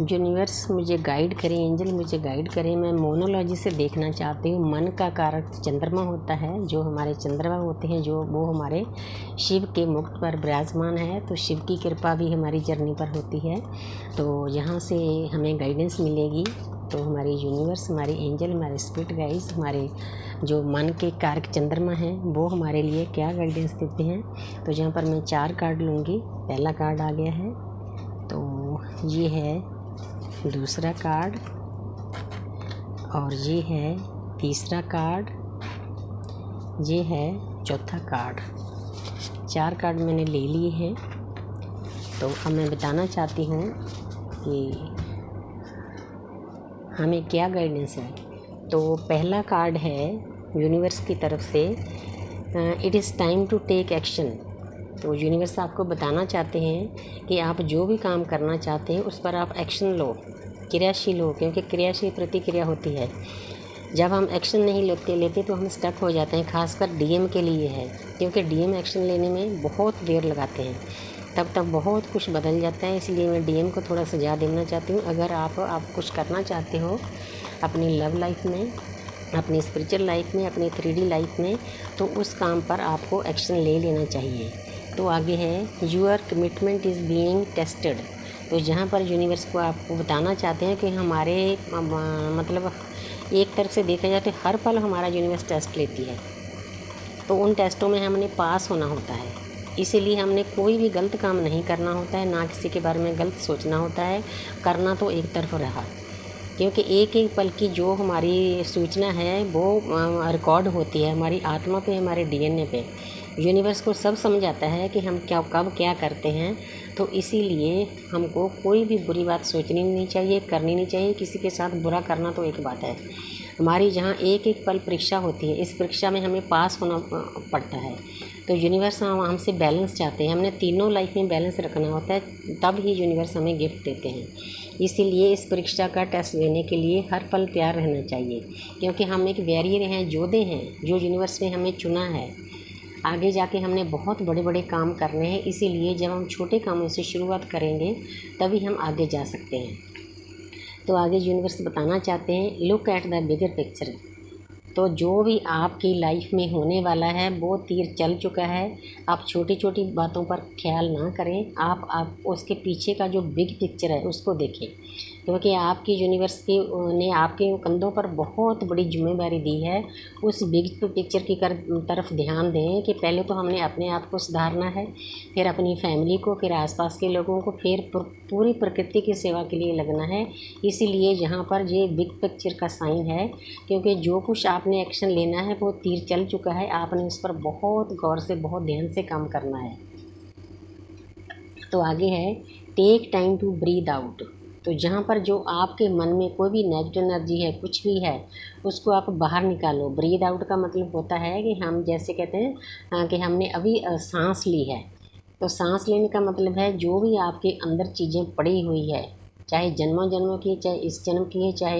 Universe मुझे guide करे, angel मुझे गाइड करे। मैं मोनोलॉजी से देखना चाहती हूँ। मन का कारक चंद्रमा होता है, जो हमारे चंद्रमा होते हैं, जो वो हमारे शिव के मुकुट पर विराजमान है। तो शिव की कृपा भी हमारी जर्नी पर होती है, तो यहाँ से हमें गाइडेंस मिलेगी। तो हमारी यूनिवर्स, हमारी एंजल, हमारे स्पिरिट गाइड्स, हमारे जो मन के कारक चंद्रमा हैं, वो हमारे लिए क्या गाइडेंस देते हैं। तो यहाँ पर मैं 4 कार्ड लूँगी। पहला कार्ड आ गया है, तो ये है दूसरा कार्ड, और ये है तीसरा कार्ड, ये है चौथा कार्ड। 4 कार्ड मैंने ले लिए हैं। तो अब मैं बताना चाहती हूँ कि हमें क्या गाइडेंस है। तो पहला कार्ड है यूनिवर्स की तरफ से, it is time to take action. तो यूनिवर्स आपको बताना चाहते हैं कि आप जो भी काम करना चाहते हैं उस पर आप एक्शन लो, क्रियाशील हो, क्योंकि क्रिया से प्रतिक्रिया होती है। जब हम एक्शन नहीं लेते तो हम स्टक हो जाते हैं। खासकर डीएम के लिए है, क्योंकि डीएम एक्शन लेने में बहुत देर लगाते हैं, तब तक बहुत कुछ बदल जाता है। इसलिए मैं डीएम को थोड़ा सजा देना चाहती हूँ। अगर आप कुछ करना चाहते हो अपनी लव लाइफ में, अपनी स्पिरिचुअल लाइफ में, अपनी 3D लाइफ में, तो उस काम पर आपको एक्शन ले लेना चाहिए। तो आगे है your commitment is being tested. तो जहाँ पर यूनिवर्स को आपको बताना चाहते हैं कि हमारे मतलब एक तरफ से देखा जाए तो हर पल हमारा यूनिवर्स टेस्ट लेती है। तो उन टेस्टों में हमने पास होना होता है। इसीलिए हमने कोई भी गलत काम नहीं करना होता है, ना किसी के बारे में गलत सोचना होता है। करना तो एक तरफ रहा, क्योंकि एक एक पल की जो हमारी सूचना है वो रिकॉर्ड होती है हमारी आत्मा पे, हमारे डीएनए पे। यूनिवर्स को सब समझ आता है कि हम क्या कब क्या करते हैं। तो इसीलिए हमको कोई भी बुरी बात सोचनी नहीं चाहिए, करनी नहीं चाहिए। किसी के साथ बुरा करना तो एक बात है, हमारी जहाँ एक एक पल परीक्षा होती है, इस परीक्षा में हमें पास होना पड़ता है। तो यूनिवर्स हमसे बैलेंस चाहते हैं, हमने तीनों लाइफ में बैलेंस रखना होता है, तब ही यूनिवर्स हमें गिफ्ट देते हैं। इसीलिए इस परीक्षा का टेस्ट लेने के लिए हर पल तैयार रहना चाहिए, क्योंकि हम एक वॉरियर हैं, योद्धे हैं, जो यूनिवर्स ने हमें चुना है। आगे जाके हमने बहुत बड़े बड़े काम करने हैं। इसीलिए जब हम छोटे कामों से शुरुआत करेंगे तभी हम आगे जा सकते हैं। तो आगे यूनिवर्स बताना चाहते हैं, look at the bigger picture. तो जो भी आपकी लाइफ में होने वाला है वो तीर चल चुका है। आप छोटी छोटी बातों पर ख्याल ना करें, आप उसके पीछे का जो बिग पिक्चर है उसको देखें, क्योंकि आपकी यूनिवर्स की ने आपके कंधों पर बहुत बड़ी जिम्मेदारी दी है। उस बिग पिक्चर की तरफ ध्यान दें कि पहले तो हमने अपने आप को सुधारना है, फिर अपनी फैमिली को, फिर आसपास के लोगों को, फिर पूरी प्रकृति की सेवा के लिए लगना है। इसीलिए यहाँ पर ये बिग पिक्चर का साइन है, क्योंकि जो कुछ आपने एक्शन लेना है वो तीर चल चुका है। आपने उस पर बहुत गौर से, बहुत ध्यान से काम करना है। तो आगे है take time to breathe out. तो जहाँ पर जो आपके मन में कोई भी नेगेटिव एनर्जी है, कुछ भी है, उसको आप बाहर निकालो। ब्रीद आउट का मतलब होता है कि हम जैसे कहते हैं कि हमने अभी सांस ली है, तो सांस लेने का मतलब है जो भी आपके अंदर चीज़ें पड़ी हुई है, चाहे जन्मों जन्मों की, चाहे इस जन्म की है, चाहे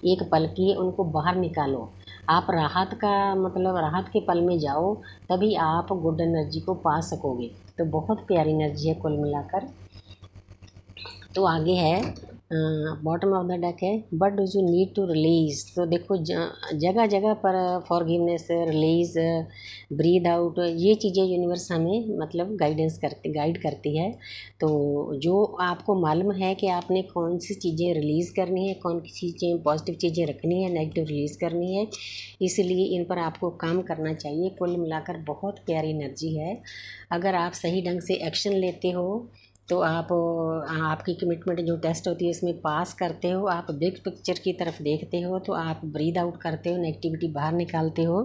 एक पल की है, उनको बाहर निकालो। आप राहत का मतलब राहत के पल में जाओ, तभी आप गुड एनर्जी को पा सकोगे। तो बहुत प्यारी एनर्जी है कुल मिलाकर। तो आगे है बॉटम ऑफ द डेक है, but do you need to release. तो देखो जगह जगह पर फॉरगिवनेस, रिलीज़, ब्रीद आउट, ये चीज़ें यूनिवर्स हमें मतलब गाइड करती है। तो जो आपको मालूम है कि आपने कौन सी चीज़ें रिलीज़ करनी है, कौन सी चीज़ें पॉजिटिव चीज़ें रखनी है, नेगेटिव रिलीज़ करनी है, इसलिए इन पर आपको काम करना चाहिए। कुल मिलाकर बहुत प्यारी एनर्जी है। अगर आप सही ढंग से एक्शन लेते हो तो आपकी कमिटमेंट जो टेस्ट होती है इसमें पास करते हो, आप बिग पिक्चर की तरफ देखते हो, तो आप ब्रीद आउट करते हो, नेगेटिविटी बाहर निकालते हो।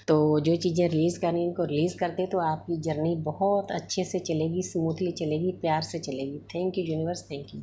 तो जो चीज़ें रिलीज़ करनी इनको रिलीज़ करते हो, तो आपकी जर्नी बहुत अच्छे से चलेगी, स्मूथली चलेगी, प्यार से चलेगी। Thank you universe, thank you.